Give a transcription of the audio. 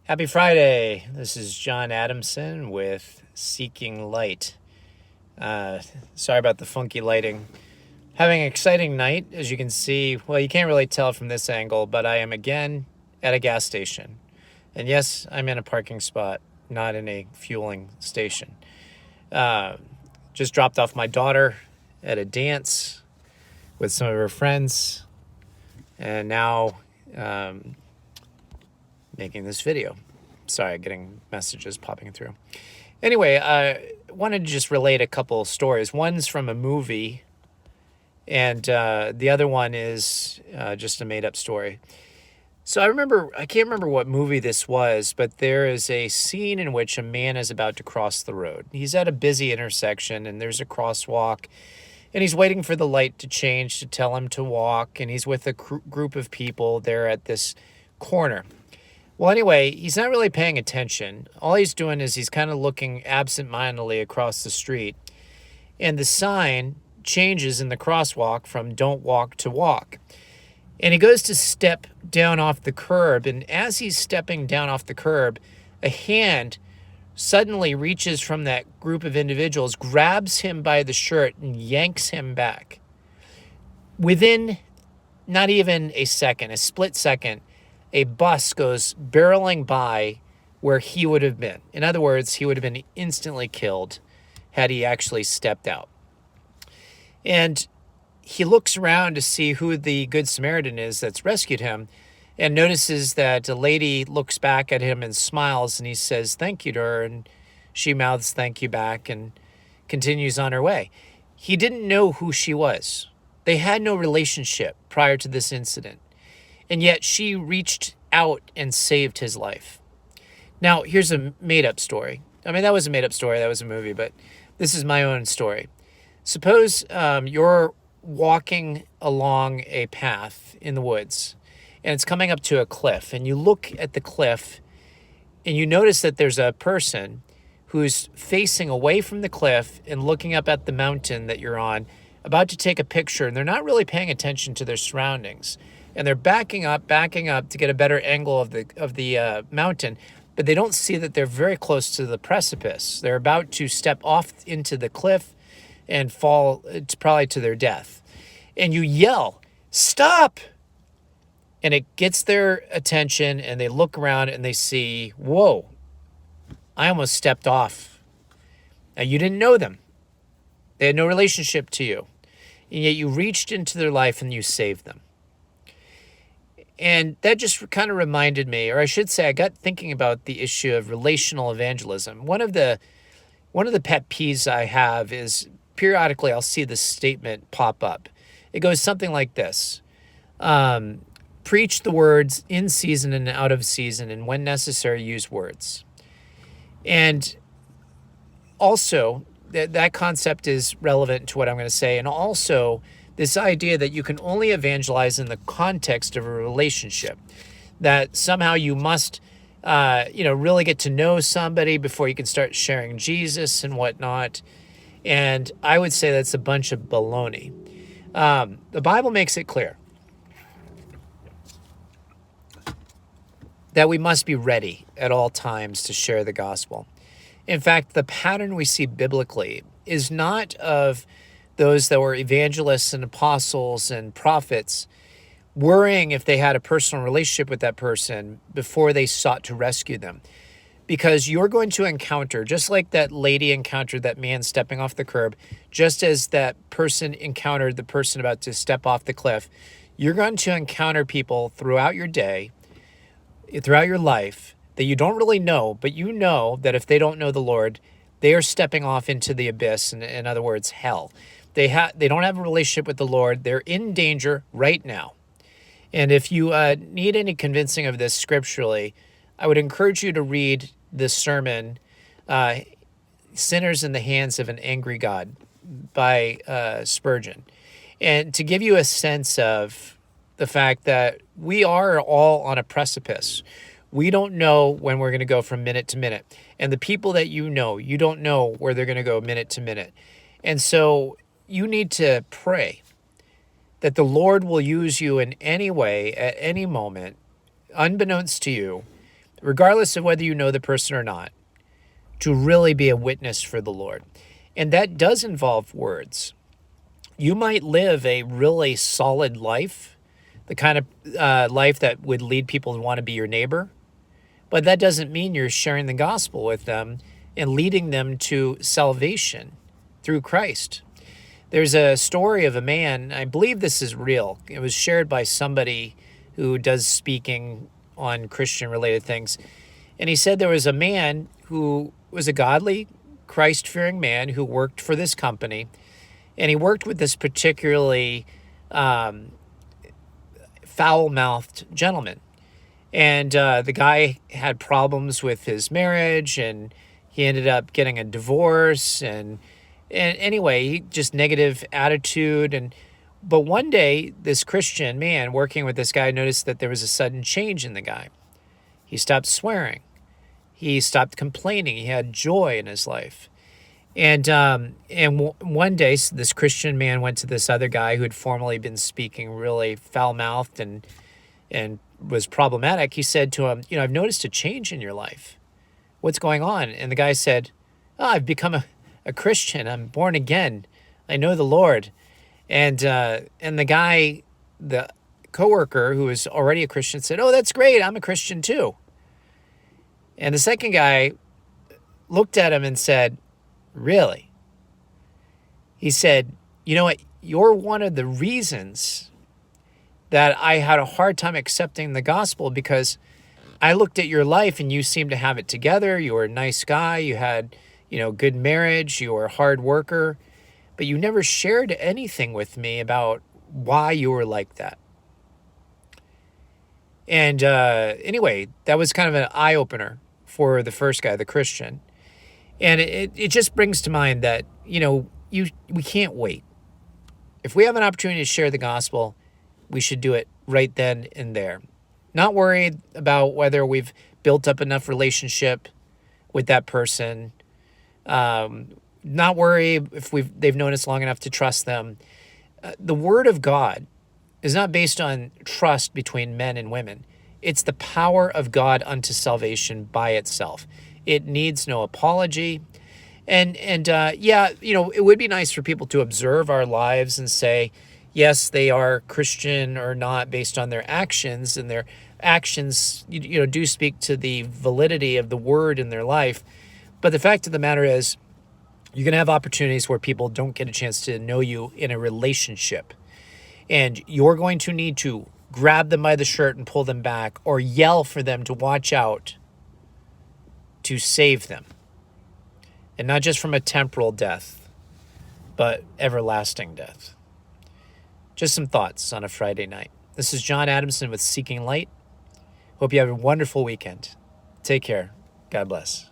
Happy Friday. This is John Adamson with Seeking Light. Sorry about the funky lighting. Having an exciting night, as you can see. Well, you can't really tell from this angle, but I am again at a gas station. And yes, I'm in a parking spot, not in a fueling station. Just dropped off my daughter at a dance with some of her friends, and now making this video. Sorry, getting messages popping through. Anyway, I wanted to just relate a couple stories. One's from a movie, and the other one is just a made-up story. So I can't remember what movie this was, but there is a scene in which a man is about to cross the road. He's at a busy intersection, and there's a crosswalk, and he's waiting for the light to change to tell him to walk, and he's with a group of people there at this corner. Well, anyway, he's not really paying attention. All he's doing is he's kind of looking absentmindedly across the street, and the sign changes in the crosswalk from don't walk to walk. And he goes to step down off the curb, and as he's stepping down off the curb, a hand suddenly reaches from that group of individuals, grabs him by the shirt, and yanks him back. Within not even a second, a split second, a bus goes barreling by where he would have been. In other words, he would have been instantly killed had he actually stepped out. And he looks around to see who the Good Samaritan is that's rescued him, and notices that a lady looks back at him and smiles, and he says thank you to her, and she mouths thank you back and continues on her way. He didn't know who she was. They had no relationship prior to this incident, and yet she reached out and saved his life. Now, here's a made-up story. I mean, that was a made-up story. That was a movie, but this is my own story. Suppose you're walking along a path in the woods, and it's coming up to a cliff, and you look at the cliff, and you notice that there's a person who's facing away from the cliff and looking up at the mountain that you're on, about to take a picture, and they're not really paying attention to their surroundings. And they're backing up to get a better angle of the mountain, but they don't see that they're very close to the precipice. They're about to step off into the cliff and fall probably to their death. And you yell, "Stop!" And it gets their attention, and they look around and they see, whoa, I almost stepped off. Now, you didn't know them. They had no relationship to you. And yet you reached into their life and you saved them. And that just kind of reminded me, or I should say, I got thinking about the issue of relational evangelism. One of the pet peeves I have is periodically I'll see this statement pop up. It goes something like this. Preach the words in season and out of season, and when necessary, use words. And also, that concept is relevant to what I'm going to say. And also, this idea that you can only evangelize in the context of a relationship, that somehow you must, really get to know somebody before you can start sharing Jesus and whatnot. And I would say that's a bunch of baloney. The Bible makes it clear that we must be ready at all times to share the gospel. In fact, the pattern we see biblically is not of those that were evangelists and apostles and prophets worrying if they had a personal relationship with that person before they sought to rescue them. Because you're going to encounter, just like that lady encountered that man stepping off the curb, just as that person encountered the person about to step off the cliff, you're going to encounter people throughout your day, throughout your life, that you don't really know, but you know that if they don't know the Lord, they are stepping off into the abyss, in other words, hell. They don't have a relationship with the Lord. They're in danger right now. And if you need any convincing of this scripturally, I would encourage you to read this sermon, Sinners in the Hands of an Angry God by Spurgeon, and to give you a sense of the fact that we are all on a precipice. We don't know when we're going to go from minute to minute. And the people that you don't know where they're going to go minute to minute. And so you need to pray that the Lord will use you in any way, at any moment, unbeknownst to you, regardless of whether you know the person or not, to really be a witness for the Lord. And that does involve words. You might live a really solid life, the kind of life that would lead people to want to be your neighbor, but that doesn't mean you're sharing the gospel with them and leading them to salvation through Christ. There's a story of a man, I believe this is real. It was shared by somebody who does speaking on Christian related things. And he said there was a man who was a godly, Christ-fearing man who worked for this company. And he worked with this particularly foul-mouthed gentleman. And the guy had problems with his marriage, and he ended up getting a divorce. And anyway, he just negative attitude. But one day, this Christian man working with this guy noticed that there was a sudden change in the guy. He stopped swearing. He stopped complaining. He had joy in his life. And one day, this Christian man went to this other guy who had formerly been speaking really foul-mouthed and was problematic. He said to him, I've noticed a change in your life. What's going on? And the guy said, I've become a Christian. I'm born again. I know the Lord. And the guy, the coworker who was already a Christian, said, oh, that's great. I'm a Christian too. And the second guy looked at him and said, really? He said, you know what? You're one of the reasons that I had a hard time accepting the gospel, because I looked at your life and you seemed to have it together. You were a nice guy. You had, good marriage. You were a hard worker, but you never shared anything with me about why you were like that. And anyway, that was kind of an eye-opener for the first guy, the Christian. And it just brings to mind that, we can't wait. If we have an opportunity to share the gospel, we should do it right then and there. Not worried about whether we've built up enough relationship with that person. Not worried if they've known us long enough to trust them. The word of God is not based on trust between men and women. It's the power of God unto salvation by itself. It needs no apology. And it would be nice for people to observe our lives and say, yes, they are Christian or not based on their actions, and their actions, do speak to the validity of the word in their life. But the fact of the matter is, you're going to have opportunities where people don't get a chance to know you in a relationship. And you're going to need to grab them by the shirt and pull them back, or yell for them to watch out, to save them. And not just from a temporal death, but everlasting death. Just some thoughts on a Friday night. This is John Adamson with Seeking Light. Hope you have a wonderful weekend. Take care. God bless.